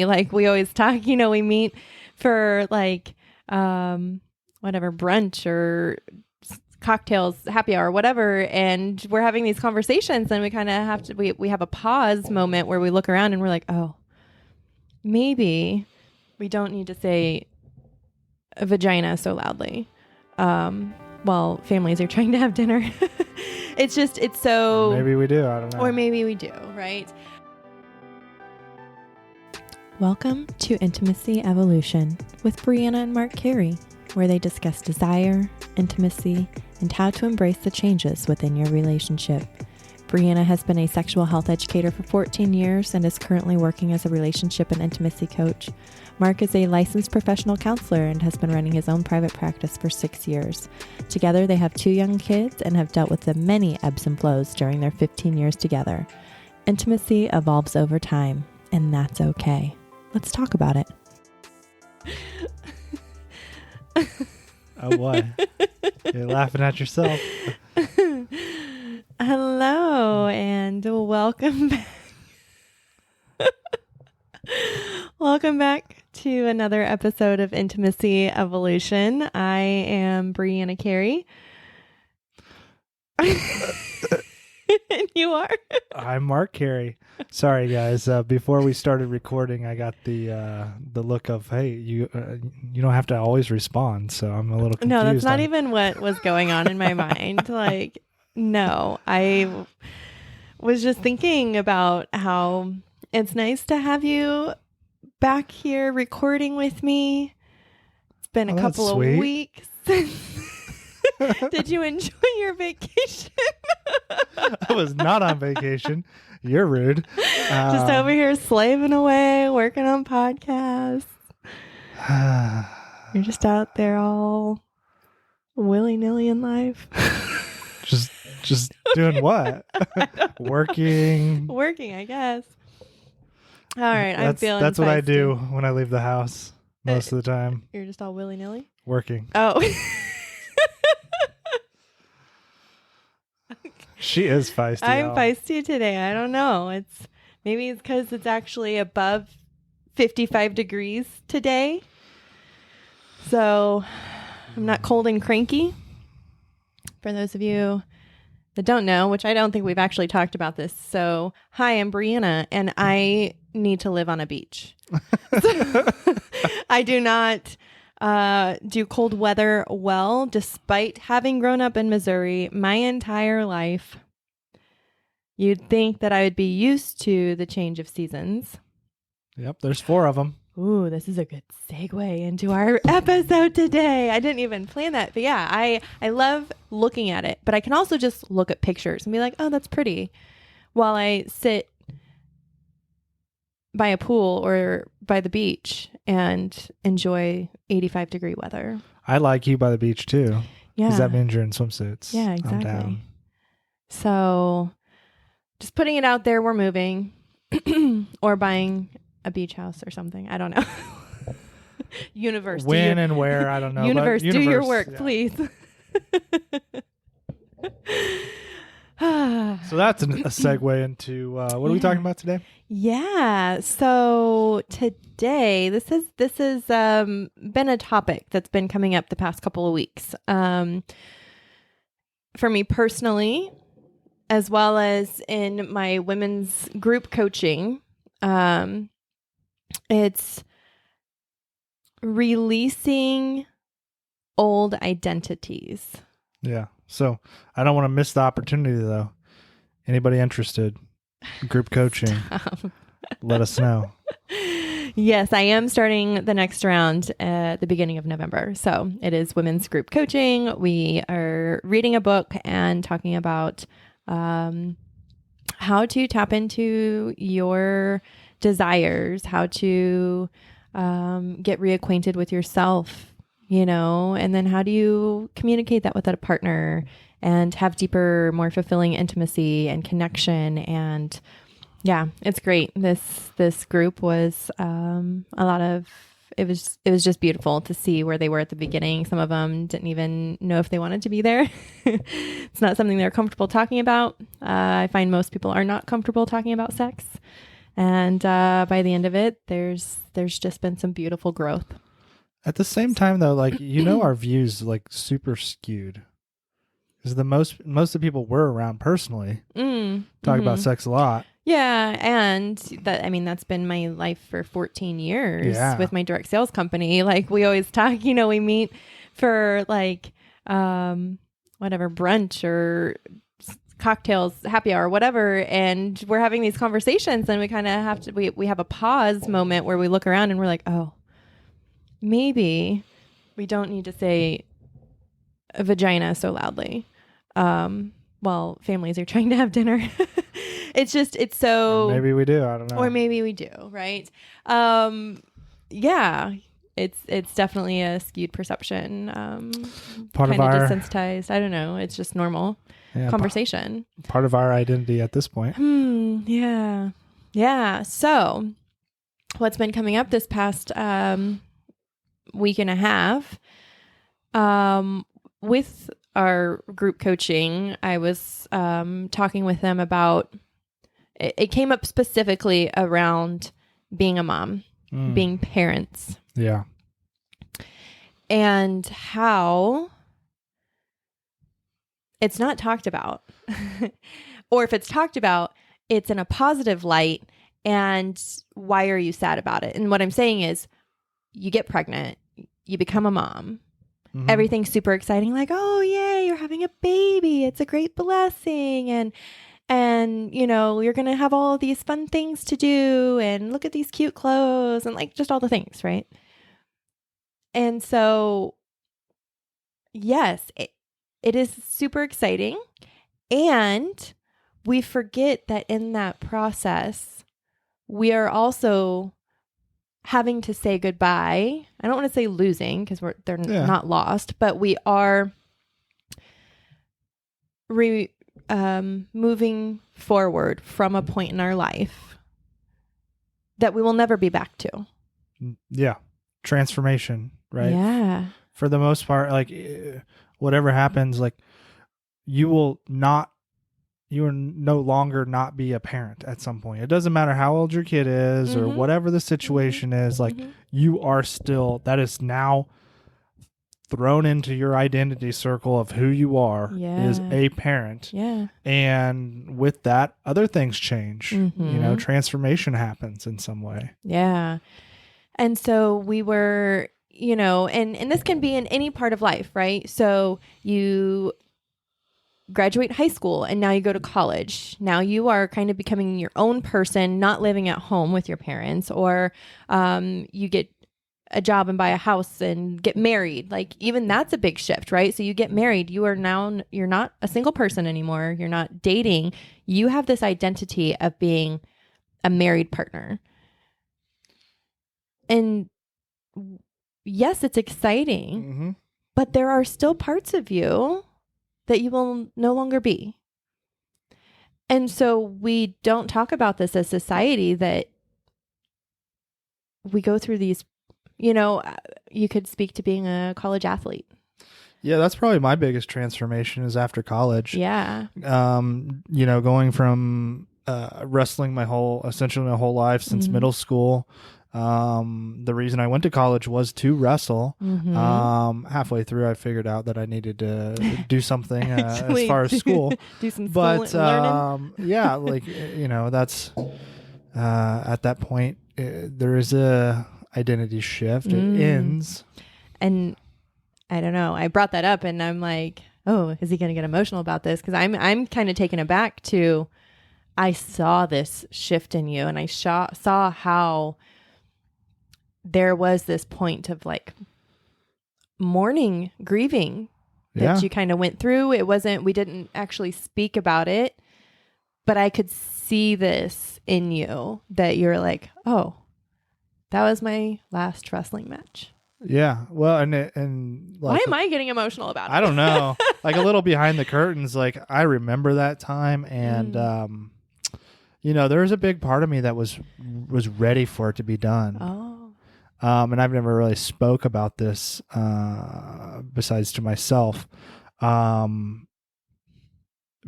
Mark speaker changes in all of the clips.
Speaker 1: Like we always talk, we meet for like whatever, brunch or cocktails, happy hour, whatever, and we're having these conversations, and we kind of have to we have a pause moment where we look around and we're like, oh, maybe we don't need to say a vagina so loudly while families are trying to have dinner. It's so,
Speaker 2: maybe we do, I don't know,
Speaker 1: or maybe we do, right? Welcome to Intimacy Evolution with Brianna and Mark Carey, where they discuss desire, intimacy, and how to embrace the changes within your relationship. Brianna has been a sexual health educator for 14 years and is currently working as a relationship and intimacy coach. Mark is a licensed professional counselor and has been running his own private practice for 6 years. Together, they have 2 young kids and have dealt with the many ebbs and flows during their 15 years together. Intimacy evolves over time, and that's okay. Let's talk about it.
Speaker 2: Oh, what? You're laughing at yourself.
Speaker 1: Hello, and welcome back. Welcome back to another episode of Intimacy Evolution. I am Brianna Carey. And you are?
Speaker 2: I'm Mark Carey. Sorry, guys. Before we started recording, I got the look of, hey, you don't have to always respond. So I'm a little confused.
Speaker 1: No, that's not even what was going on in my mind. Like, no, I was just thinking about how it's nice to have you back here recording with me. It's been a couple of weeks. Did you enjoy your vacation?
Speaker 2: I was not on vacation. You're rude.
Speaker 1: Just over here slaving away, working on podcasts. You're just out there all willy-nilly in life.
Speaker 2: Just doing what? Working,
Speaker 1: I guess. All right, I'm feeling
Speaker 2: that's what I
Speaker 1: feisty.
Speaker 2: do when I leave the house most of the time.
Speaker 1: You're just all willy-nilly?
Speaker 2: Working.
Speaker 1: Oh.
Speaker 2: She is feisty.
Speaker 1: I'm feisty today. I don't know. Maybe it's because it's actually above 55 degrees today. So I'm not cold and cranky. For those of you that don't know, which I don't think we've actually talked about this. So, hi, I'm Brianna, and I need to live on a beach. I do not do cold weather well, despite having grown up in Missouri my entire life. You'd think that I would be used to the change of seasons.
Speaker 2: Yep, there's 4 of them.
Speaker 1: Ooh, this is a good segue into our episode today. I didn't even plan that. But yeah, I love looking at it. But I can also just look at pictures and be like, oh, that's pretty. While I sit by a pool or by the beach and enjoy 85-degree weather.
Speaker 2: I like you by the beach too.
Speaker 1: Yeah.
Speaker 2: Because that means you're in swimsuits.
Speaker 1: Yeah,
Speaker 2: I'm
Speaker 1: exactly.
Speaker 2: down.
Speaker 1: So just putting it out there, we're moving or buying a beach house or something. I don't know. Universe.
Speaker 2: When and where, I don't know.
Speaker 1: Universe, do your work,
Speaker 2: yeah.
Speaker 1: please.
Speaker 2: So that's a segue into what are we talking about today?
Speaker 1: Yeah. So today, this has been a topic that's been coming up the past couple of weeks. For me personally, as well as in my women's group coaching, it's releasing old identities.
Speaker 2: Yeah. So I don't want to miss the opportunity though. Anybody interested? Group coaching. Let us know.
Speaker 1: Yes, I am starting the next round at the beginning of November. So it is women's group coaching. We are reading a book and talking about how to tap into your desires, how to get reacquainted with yourself, and then how do you communicate that with a partner and have deeper, more fulfilling intimacy and connection. And yeah, it's great. This group was it was just beautiful to see where they were at the beginning. Some of them didn't even know if they wanted to be there. It's not something they're comfortable talking about. I find most people are not comfortable talking about sex. And by the end of it, there's just been some beautiful growth.
Speaker 2: At the same time, though, like, our views like super skewed. Because the most of the people we're around personally talk about sex a lot.
Speaker 1: Yeah, and that's been my life for 14 years with my direct sales company. Like, we always talk, we meet for like whatever, brunch or cocktails, happy hour, whatever, and we're having these conversations, and we kind of have to we have a pause moment where we look around and we're like, oh, maybe we don't need to say a vagina so loudly while families are trying to have dinner. It's so...
Speaker 2: Or maybe we do. I don't know.
Speaker 1: Or maybe we do, right? Yeah. It's definitely a skewed perception.
Speaker 2: Part of our...
Speaker 1: desensitized. I don't know. It's just normal conversation.
Speaker 2: Part of our identity at this point.
Speaker 1: Yeah. Yeah. So what's been coming up this past week and a half with our group coaching, I was talking with them about... It came up specifically around being a mom, being parents.
Speaker 2: Yeah.
Speaker 1: And how it's not talked about. Or if it's talked about, it's in a positive light. And why are you sad about it? And what I'm saying is, you get pregnant, you become a mom. Everything's super exciting. Like, oh, yay, you're having a baby. It's a great blessing. And, you're going to have all these fun things to do, and look at these cute clothes, and like just all the things, right? And so, yes, it is super exciting. And we forget that in that process, we are also having to say goodbye. I don't want to say losing, because they're not lost, but we are moving forward from a point in our life that we will never be back to.
Speaker 2: Yeah. Transformation, right?
Speaker 1: Yeah.
Speaker 2: For the most part, like, whatever happens, like, you will no longer not be a parent at some point. It doesn't matter how old your kid is or whatever the situation is, like, you are still, that is now thrown into your identity circle of who you are is a parent.
Speaker 1: Yeah. And
Speaker 2: with that, other things change. Transformation happens in some way.
Speaker 1: Yeah. And so we were, and this can be in any part of life, right? So you graduate high school and now you go to college. Now you are kind of becoming your own person, not living at home with your parents, or you get a job and buy a house and get married. Like, even that's a big shift, right? So you get married, you're not a single person anymore. You're not dating. You have this identity of being a married partner. And yes, it's exciting, but there are still parts of you that you will no longer be. And so we don't talk about this as society, that we go through these. You could speak to being a college athlete.
Speaker 2: Yeah, that's probably my biggest transformation is after college.
Speaker 1: Yeah.
Speaker 2: Going from wrestling essentially my whole life since middle school. The reason I went to college was to wrestle. Halfway through, I figured out that I needed to do something as far as school.
Speaker 1: Do some school learning.
Speaker 2: Yeah, like, that's at that point, there is a identity shift. It ends.
Speaker 1: And I don't know. I brought that up and I'm like, oh, is he going to get emotional about this? Because I'm kind of taken aback to, I saw this shift in you, and I saw how there was this point of like mourning, grieving that you kind of went through. We didn't actually speak about it, but I could see this in you, that you're like, oh, that was my last wrestling match.
Speaker 2: Yeah. Well, and like,
Speaker 1: why am I getting emotional about it?
Speaker 2: I don't know. Like, a little behind the curtains, like, I remember that time, and there was a big part of me that was ready for it to be done.
Speaker 1: Oh.
Speaker 2: And I've never really spoke about this besides to myself,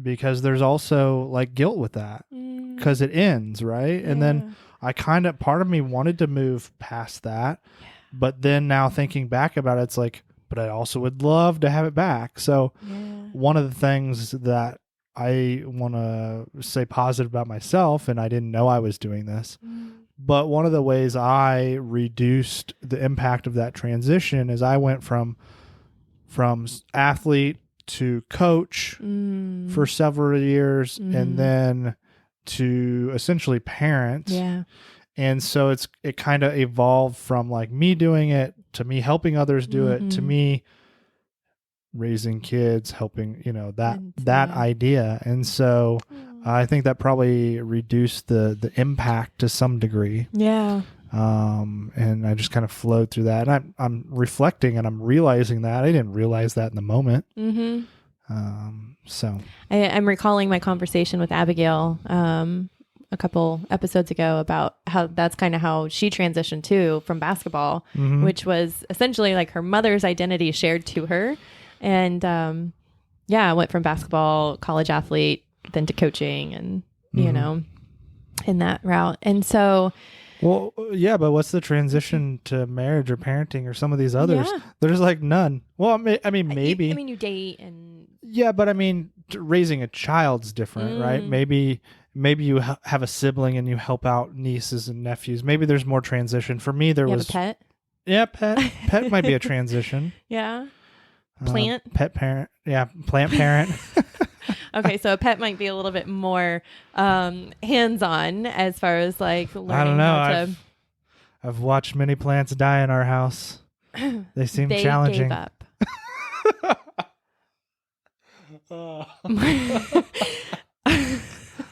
Speaker 2: because there's also like guilt with that, because it ends, right? And then part of me wanted to move past that. But then now thinking back about it, it's like, but I also would love to have it back. So one of the things that I want to say positive about myself, and I didn't know I was doing this, but one of the ways I reduced the impact of that transition is I went from athlete to coach for several years and then to essentially parent.
Speaker 1: Yeah.
Speaker 2: And so it kind of evolved from like me doing it to me helping others do it to me raising kids, helping, that idea. And so I think that probably reduced the impact to some degree.
Speaker 1: Yeah.
Speaker 2: And I just kind of flowed through that. And I'm reflecting and I'm realizing that I didn't realize that in the moment. So
Speaker 1: I'm recalling my conversation with Abigail, a couple episodes ago about how that's kind of how she transitioned too from basketball, which was essentially like her mother's identity shared to her. And, I went from basketball, college athlete, then to coaching and, in that route. And so,
Speaker 2: well, yeah, but what's the transition to marriage or parenting or some of these others? Yeah. There's like none. Well, I mean, maybe.
Speaker 1: You date and...
Speaker 2: Yeah, but I mean, raising a child's different, right? Maybe you have a sibling and you help out nieces and nephews. Maybe there's more transition. For me, there was...
Speaker 1: Have a pet?
Speaker 2: Yeah, pet. Pet might be a transition.
Speaker 1: Yeah. Plant?
Speaker 2: Pet parent. Yeah, plant parent.
Speaker 1: Okay, so a pet might be a little bit more hands-on as far as like learning
Speaker 2: I don't know.
Speaker 1: how to...
Speaker 2: I've watched many plants die in our house. They seem challenging.
Speaker 1: Gave up.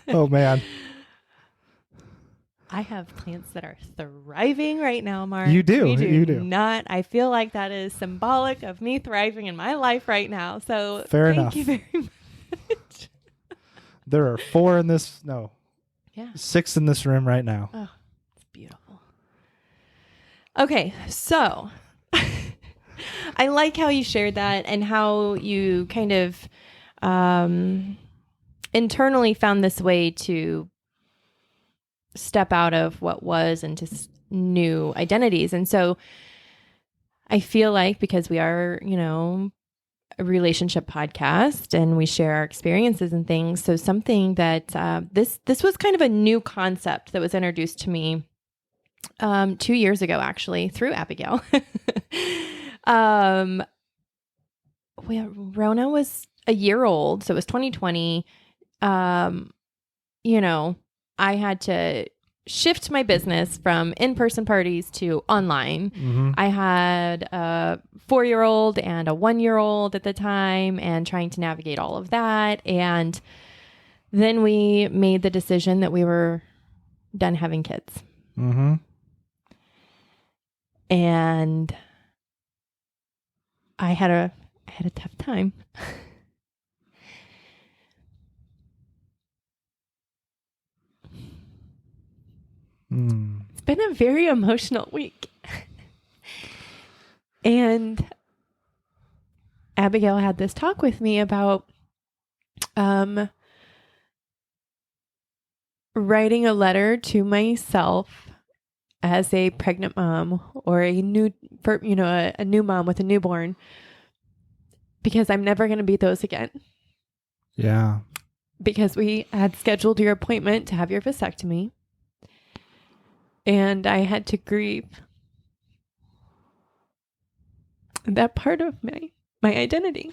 Speaker 2: Oh man.
Speaker 1: I have plants that are thriving right now, Mark.
Speaker 2: You do. You do.
Speaker 1: Not. I feel like that is symbolic of me thriving in my life right now. So
Speaker 2: fair enough.
Speaker 1: Thank you very much.
Speaker 2: There are 4 in this. No.
Speaker 1: Yeah.
Speaker 2: 6 in this room right now.
Speaker 1: Oh, it's beautiful. Okay, so I like how you shared that and how you kind of internally found this way to step out of what was into new identities. And so I feel like because we are, a relationship podcast and we share our experiences and things. So something that this was kind of a new concept that was introduced to me 2 years ago, actually, through Abigail. Rona was a year old, so it was 2020. I had to shift my business from in-person parties to online. I had a 4-year-old and a 1-year-old at the time and trying to navigate all of that. And then we made the decision that we were done having kids. And I had a tough time. It's been a very emotional week. And Abigail had this talk with me about writing a letter to myself as a pregnant mom or a new mom with a newborn, because I'm never going to be those again.
Speaker 2: Yeah.
Speaker 1: Because we had scheduled your appointment to have your vasectomy. And I had to grieve that part of my identity.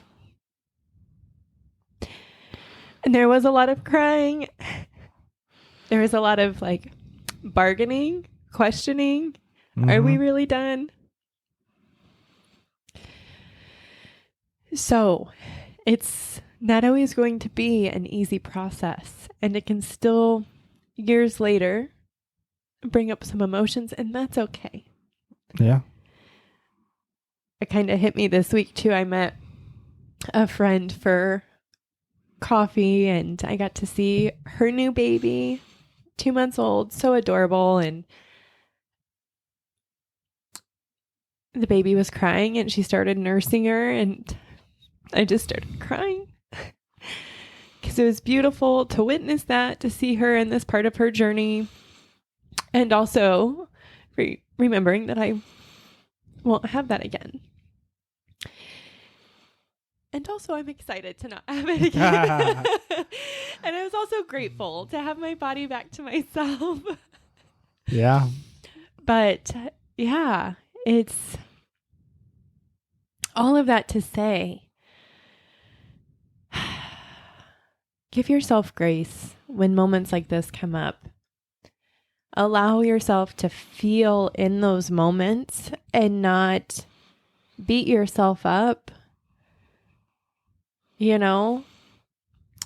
Speaker 1: And there was a lot of crying. There was a lot of bargaining, questioning. Are we really done? So it's not always going to be an easy process. And it can still, years later, bring up some emotions, and that's okay.
Speaker 2: Yeah.
Speaker 1: It kind of hit me this week too. I met a friend for coffee and I got to see her new baby, 2 months old, so adorable. And the baby was crying and she started nursing her and I just started crying because it was beautiful to witness that, to see her in this part of her journey. And also remembering that I won't have that again. And also, I'm excited to not have it again. And I was also grateful to have my body back to myself.
Speaker 2: Yeah.
Speaker 1: But yeah, it's all of that to say, give yourself grace when moments like this come up. Allow yourself to feel in those moments and not beat yourself up. You know,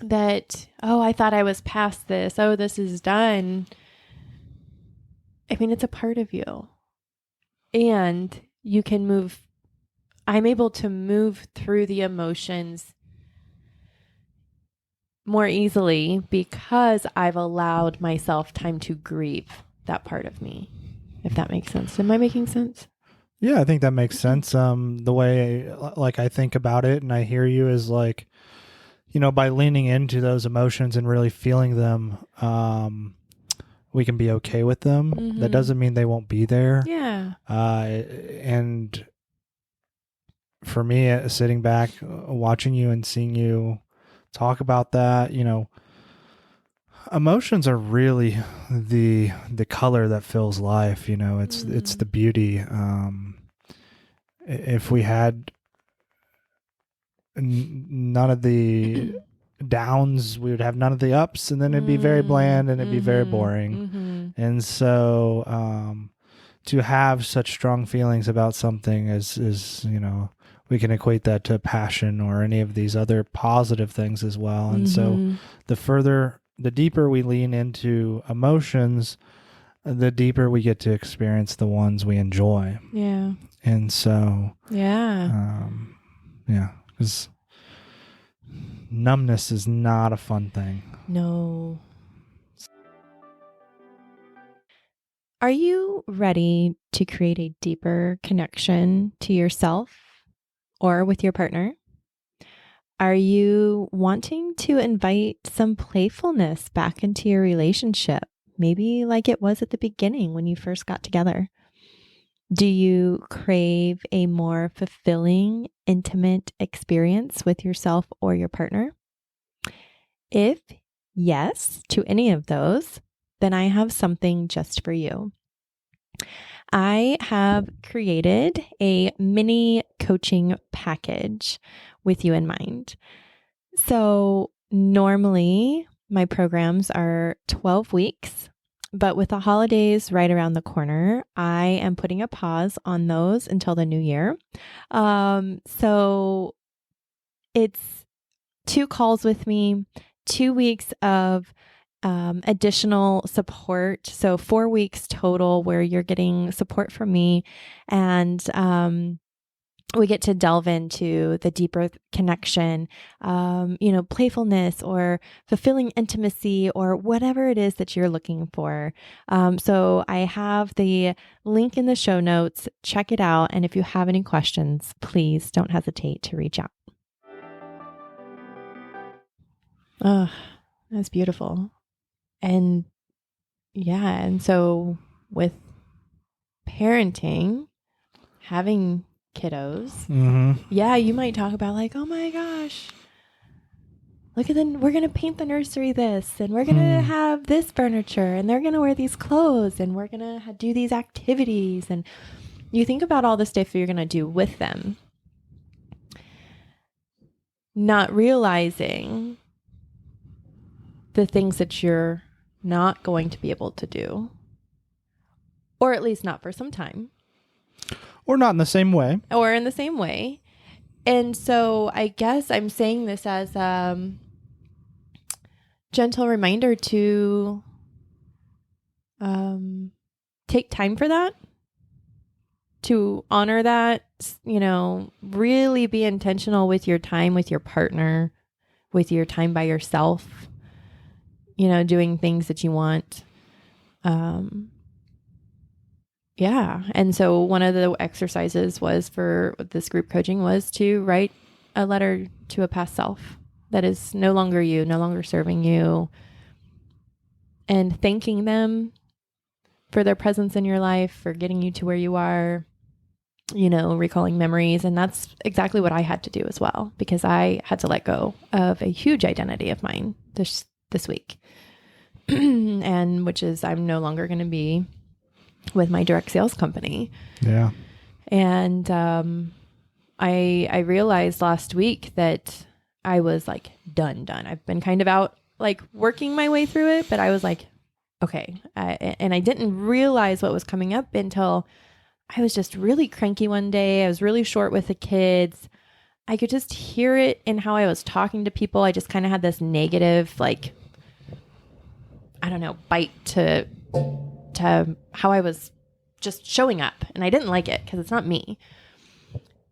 Speaker 1: that, oh, I thought I was past this. Oh, this is done. I mean, it's a part of you. And you can move. I'm able to move through the emotions more easily because I've allowed myself time to grieve that part of me, if that makes sense. Am I making sense?
Speaker 2: Yeah, I think that makes sense. The way like I think about it and I hear you is like, you know, by leaning into those emotions and really feeling them, we can be okay with them.
Speaker 1: Mm-hmm.
Speaker 2: That doesn't mean they won't be there.
Speaker 1: Yeah.
Speaker 2: And for me, sitting back, watching you and seeing you talk about that, you know, emotions are really the color that fills life. You know, it's the beauty. If we had none of the downs, we would have none of the ups, and then it'd be very bland and it'd be very boring. And so to have such strong feelings about something is, you know, we can equate that to passion or any of these other positive things as well. And so the deeper we lean into emotions, the deeper we get to experience the ones we enjoy.
Speaker 1: Yeah.
Speaker 2: And so,
Speaker 1: yeah,
Speaker 2: because numbness is not a fun thing.
Speaker 1: No. Are you ready to create a deeper connection to yourself or with your partner? Are you wanting to invite some playfulness back into your relationship? Maybe like it was at the beginning when you first got together. Do you crave a more fulfilling, intimate experience with yourself or your partner? If yes to any of those, then I have something just for you. I have created a mini coaching package with you in mind. So normally my programs are 12 weeks, but with the holidays right around the corner, I am putting a pause on those until the new year. So it's 2 calls with me, 2 weeks of additional support. So 4 weeks total where you're getting support from me, and we get to delve into the deeper connection, playfulness or fulfilling intimacy or whatever it is that you're looking for. So I have the link in the show notes. Check it out. And if you have any questions, please don't hesitate to reach out. Oh, that's beautiful. And yeah, and so with parenting, having kiddos, yeah, you might talk about like, oh my gosh, look at we're going to paint the nursery this, and we're going to have this furniture, and they're going to wear these clothes, and we're going to do these activities. And you think about all the stuff you're going to do with them, not realizing the things that you're not going to be able to do, or at least not for some time.
Speaker 2: Or not in the same way.
Speaker 1: Or in the same way. And so I guess I'm saying this as a gentle reminder to take time for that, to honor that, really be intentional with your time with your partner, with your time by yourself, doing things that you want. Yeah. And so one of the exercises was for this group coaching was to write a letter to a past self that is no longer you, no longer serving you, and thanking them for their presence in your life, for getting you to where you are, recalling memories. And that's exactly what I had to do as well, because I had to let go of a huge identity of mine this week. And which is, I'm no longer going to be with my direct sales company.
Speaker 2: Yeah.
Speaker 1: And I realized last week that I was like done. I've been kind of out like working my way through it, but I was like, okay. And I didn't realize what was coming up until I was just really cranky one day. I was really short with the kids. I could just hear it in how I was talking to people. I just kind of had this negative, like, I don't know, bite to how I was just showing up. And I didn't like it because it's not me.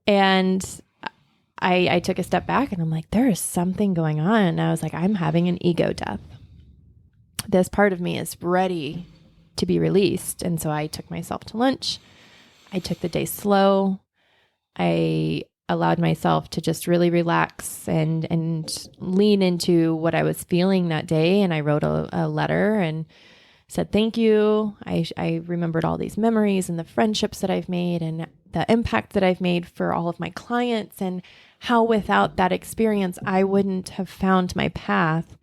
Speaker 1: And I took a step back and I'm like, there is something going on. And I was like, I'm having an ego death. This part of me is ready to be released. And so I took myself to lunch. I took the day slow. I allowed myself to just really relax and lean into what I was feeling that day. And I wrote a letter and said, thank you. I remembered all these memories and the friendships that I've made and the impact that I've made for all of my clients, and how without that experience, I wouldn't have found my path.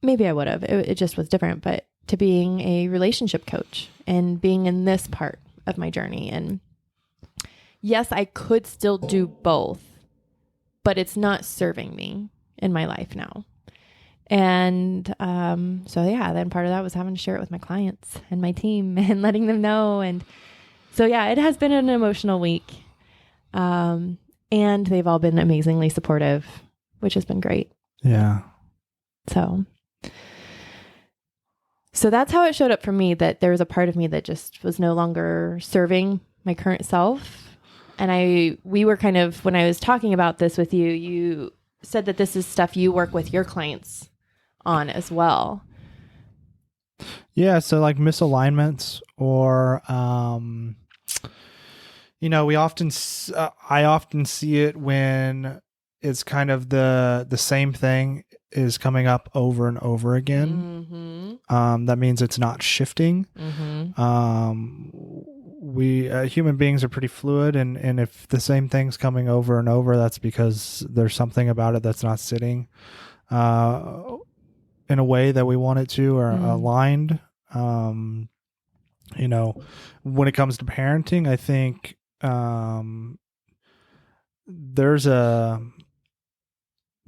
Speaker 1: Maybe I would have. It just was different, but to being a relationship coach and being in this part of my journey. And yes, I could still do both, but it's not serving me in my life now. And so yeah, then part of that was having to share it with my clients and my team and letting them know. And so yeah, it has been an emotional week. And they've all been amazingly supportive, which has been great.
Speaker 2: Yeah.
Speaker 1: So that's how it showed up for me, that there was a part of me that just was no longer serving my current self. And we were kind of, when I was talking about this with you, you said that this is stuff you work with your clients on as well.
Speaker 2: Yeah. So like misalignments or, I often see it when it's kind of the same thing is coming up over and over again. Mm-hmm. That means it's not shifting. Mm-hmm. We human beings are pretty fluid, and if the same thing's coming over and over, that's because there's something about it that's not sitting in a way that we want it to, or aligned. When it comes to parenting, I think there's a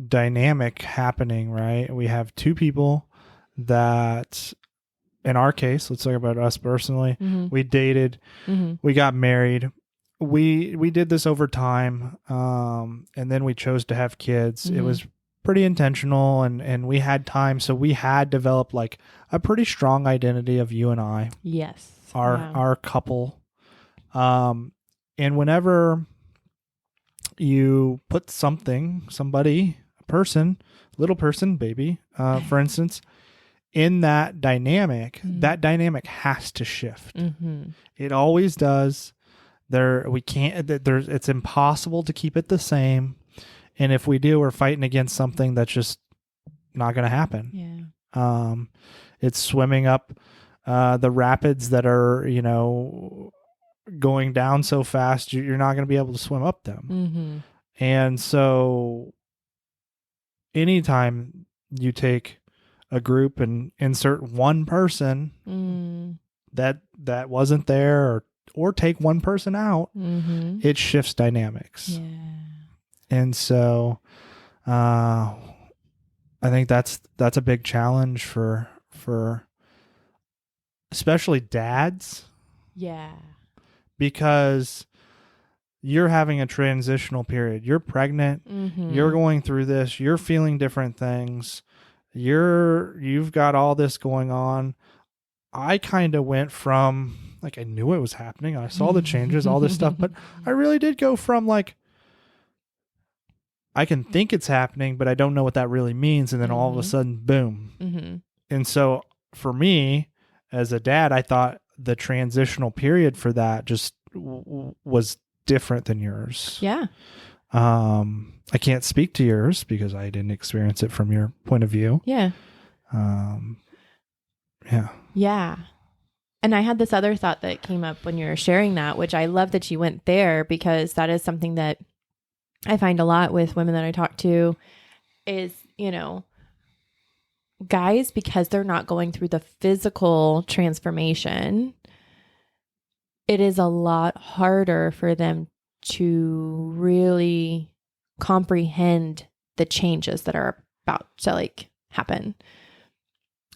Speaker 2: dynamic happening, right? We have two people that, in our case, let's talk about us personally. Mm-hmm. We dated, we got married, we did this over time, and then we chose to have kids. Mm-hmm. It was pretty intentional, and we had time, so we had developed like a pretty strong identity of you and I.
Speaker 1: Yes.
Speaker 2: Our couple. And whenever you put somebody, a person, little person, baby, for instance, in that dynamic, that dynamic has to shift. Mm-hmm. It always does. It's impossible to keep it the same. And if we do, we're fighting against something that's just not going to happen. Yeah. It's swimming up the rapids that are, going down so fast, you're not going to be able to swim up them. Mm-hmm. And so anytime you take a group and insert one person that wasn't there, or take one person out, it shifts dynamics. Yeah. And so I think that's a big challenge for especially dads. Yeah. Because you're having a transitional period. You're pregnant. Mm-hmm. You're going through this. You're feeling different things. You've got all this going on. I kind of went from, like, I knew it was happening. I saw the changes, all this stuff, but I really did go from, like, I can think it's happening, but I don't know what that really means. And then all of a sudden, boom. Mm-hmm. And so for me, as a dad, I thought the transitional period for that just was different than yours. Yeah. I can't speak to yours because I didn't experience it from your point of view. Yeah. Yeah. Yeah.
Speaker 1: And I had this other thought that came up when you were sharing that, which I love that you went there, because that is something that I find a lot with women that I talk to is, guys, because they're not going through the physical transformation, it is a lot harder for them to really comprehend the changes that are about to happen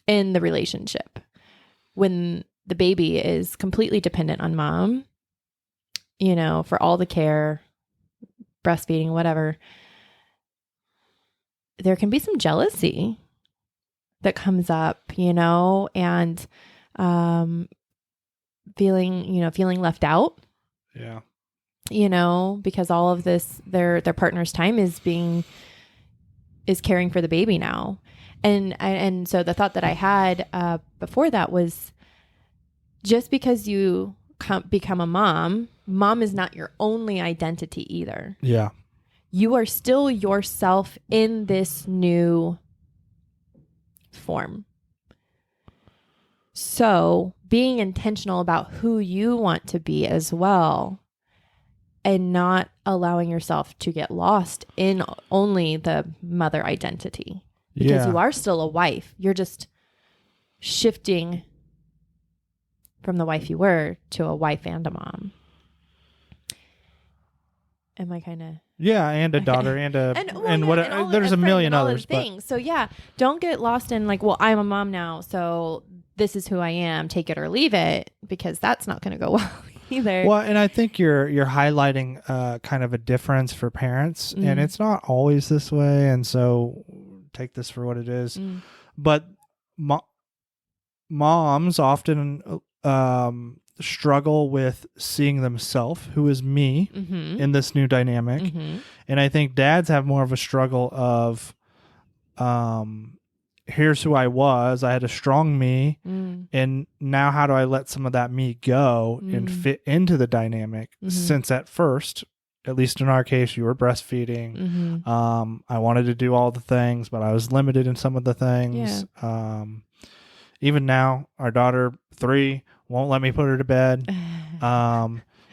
Speaker 1: in the relationship. When the baby is completely dependent on mom, for all the care, breastfeeding, whatever, there can be some jealousy that comes up, and feeling left out.
Speaker 2: Yeah.
Speaker 1: Because all of this, their partner's time is caring for the baby now. And so the thought that I had before that was, just because you become a mom is not your only identity either.
Speaker 2: Yeah.
Speaker 1: You are still yourself in this new form. So being intentional about who you want to be as well, and not allowing yourself to get lost in only the mother identity, because you are still a wife. You're just shifting from the wife you were to a wife and a mom. Am I kind of...
Speaker 2: Yeah, and a daughter, and there's a million others
Speaker 1: things. But... So don't get lost in I'm a mom now, so this is who I am, take it or leave it, because that's not going to go well either.
Speaker 2: Well, and I think you're highlighting kind of a difference for parents, and it's not always this way, and so take this for what it is. But moms often struggle with seeing themselves, who is me, in this new dynamic. And I think dads have more of a struggle of, here's who I was. I had a strong me. And now how do I let some of that me go and fit into the dynamic? Since at first, at least in our case, you were breastfeeding. I wanted to do all the things, but I was limited in some of the things. Yeah. Even now, our daughter, 3, won't let me put her to bed.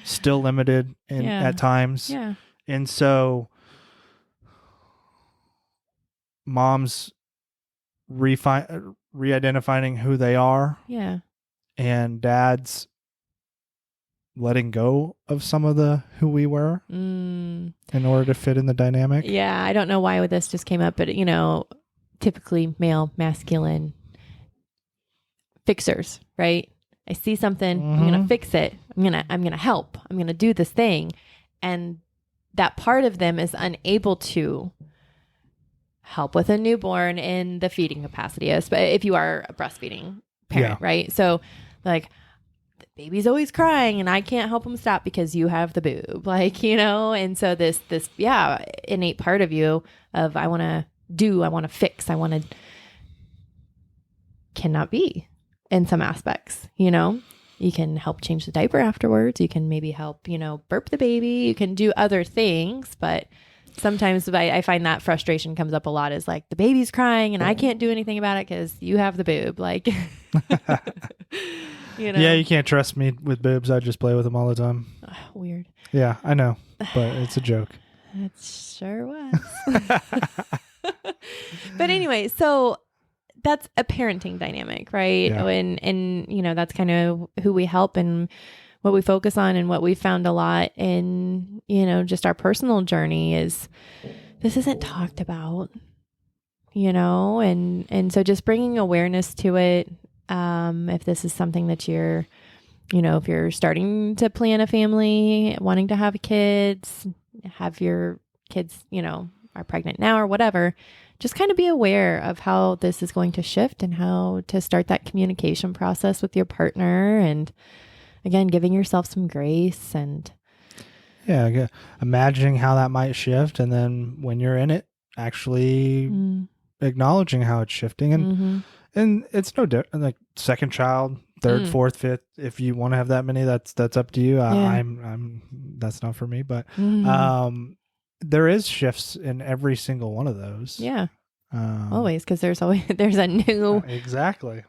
Speaker 2: Still limited at times. Yeah. And so moms re-identifying who they are. Yeah. And dads letting go of some of the who we were in order to fit in the dynamic.
Speaker 1: Yeah. I don't know why this just came up, but typically male, masculine fixers, right? I see something, I'm going to fix it. I'm going to help. I'm going to do this thing. And that part of them is unable to help with a newborn in the feeding capacity, if you are a breastfeeding parent, right? So the baby's always crying and I can't help him stop because you have the boob, and so this innate part of you of I want to fix, cannot be. In some aspects, you can help change the diaper afterwards. You can maybe help, burp the baby. You can do other things, but sometimes I find that frustration comes up a lot is the baby's crying and I can't do anything about it because you have the boob.
Speaker 2: Yeah, you can't trust me with boobs. I just play with them all the time.
Speaker 1: Weird.
Speaker 2: Yeah, I know, but it's a joke.
Speaker 1: It sure was. But anyway, so that's a parenting dynamic, right? Yeah. And that's kind of who we help and what we focus on, and what we found a lot in, just our personal journey is this isn't talked about, and so just bringing awareness to it. If this is something that you're, if you're starting to plan a family, wanting to have kids, have your kids, are pregnant now or whatever, just kind of be aware of how this is going to shift and how to start that communication process with your partner. And again, giving yourself some grace and
Speaker 2: imagining how that might shift. And then when you're in it, actually acknowledging how it's shifting. And it's no different, second child, third, fourth, fifth, if you want to have that many, that's up to you. I'm that's not for me, but there is shifts in every single one of those.
Speaker 1: Yeah. Always, because there's a new
Speaker 2: exactly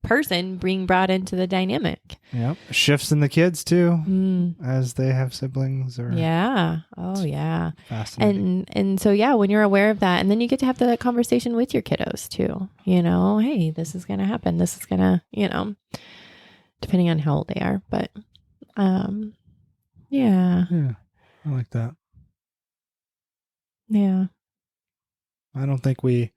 Speaker 1: person being brought into the dynamic.
Speaker 2: Yep. Shifts in the kids too, as they have siblings. Or
Speaker 1: yeah. Oh yeah.
Speaker 2: Fascinating.
Speaker 1: And so yeah, when you're aware of that, and then you get to have the conversation with your kiddos too. Hey, this is gonna happen. This is gonna, depending on how old they are. But yeah,
Speaker 2: I like that.
Speaker 1: Yeah.
Speaker 2: I don't think I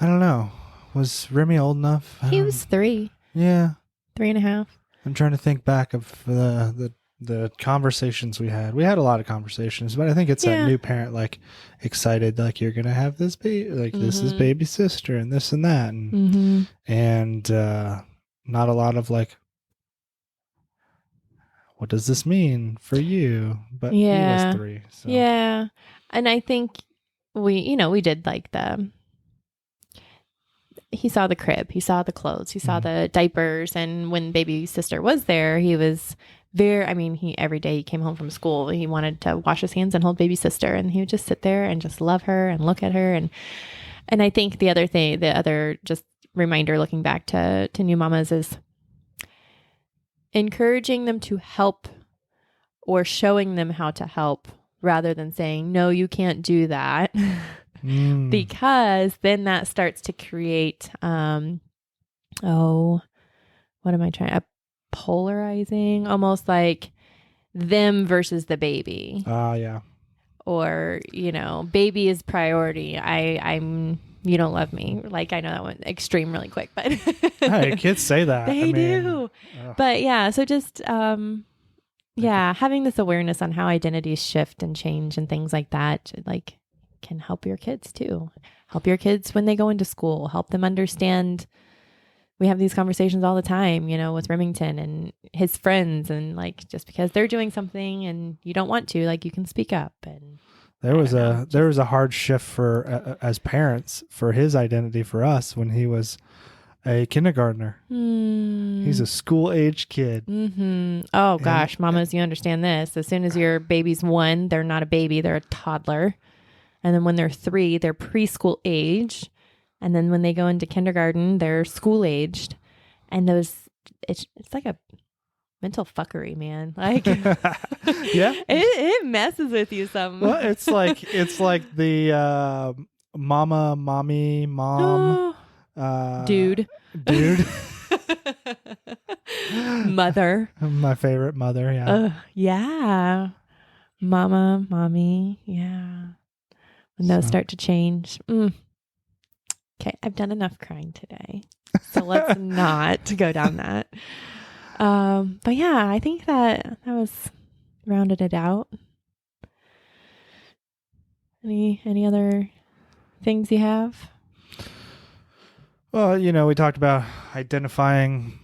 Speaker 2: don't know. Was Remy old enough?
Speaker 1: He was 3.
Speaker 2: Yeah.
Speaker 1: 3.5.
Speaker 2: I'm trying to think back of the conversations we had. We had a lot of conversations, but I think it's that new parent, like, excited, like, you're going to have this baby, like, this is baby sister and this and that. And not a lot of, like, what does this mean for you? But he was 3. So.
Speaker 1: Yeah. And I think we did like he saw the crib, he saw the clothes, he saw the diapers. And when baby sister was there, he was every day he came home from school, he wanted to wash his hands and hold baby sister. And he would just sit there and just love her and look at her. And I think the other just reminder looking back to new mamas is encouraging them to help or showing them how to help rather than saying, no, you can't do that. Because then that starts to create, what am I trying? A polarizing, almost like them versus the baby.
Speaker 2: Yeah.
Speaker 1: Or, baby is priority. You don't love me. Like, I know that went extreme really quick, but
Speaker 2: hey, kids say that.
Speaker 1: They do. But yeah, so just, having this awareness on how identities shift and change and things like that, like, can help your kids too. Help your kids when they go into school. Help them understand. We have these conversations all the time, with Remington and his friends, and like, just because they're doing something and you don't want to, like, you can speak up. And
Speaker 2: there was a hard shift for as parents for his identity for us when he was a kindergartner. He's a school-age kid.
Speaker 1: Oh gosh, mamas, you understand this. As soon as your baby's 1, they're not a baby, they're a toddler. And then when they're 3, they're preschool age. And then when they go into kindergarten, they're school aged. And it's like a mental fuckery, man. Like,
Speaker 2: yeah,
Speaker 1: it messes with you some.
Speaker 2: Well, it's like the mommy, mom,
Speaker 1: dude, mother.
Speaker 2: My favorite mother. Yeah.
Speaker 1: Yeah. Mama, mommy. Yeah. When those start to change. Okay, I've done enough crying today, so let's not go down that. But yeah, I think that was rounded it out. Any other things you have?
Speaker 2: Well, we talked about identifying,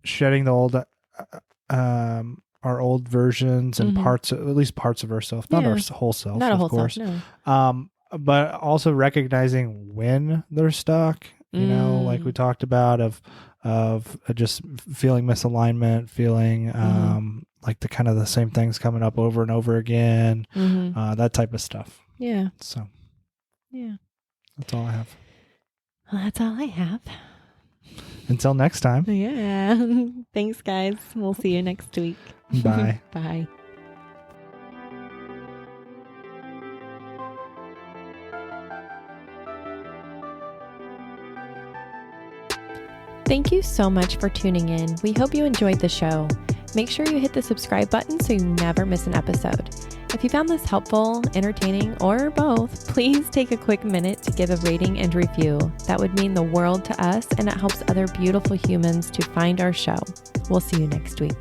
Speaker 2: shedding the old, our old versions and at least parts of ourselves, not our whole self,
Speaker 1: not a whole
Speaker 2: of course.
Speaker 1: Self, no.
Speaker 2: But also recognizing when they're stuck, like we talked about of just feeling misalignment, feeling like the kind of the same things coming up over and over again, that type of stuff.
Speaker 1: Yeah.
Speaker 2: So,
Speaker 1: yeah,
Speaker 2: that's all I have.
Speaker 1: Well, that's all I have.
Speaker 2: Until next time.
Speaker 1: Yeah. Thanks, guys. We'll see you next week.
Speaker 2: Bye.
Speaker 1: Bye. Thank you so much for tuning in. We hope you enjoyed the show. Make sure you hit the subscribe button so you never miss an episode. If you found this helpful, entertaining, or both, please take a quick minute to give a rating and review. That would mean the world to us, and it helps other beautiful humans to find our show. We'll see you next week.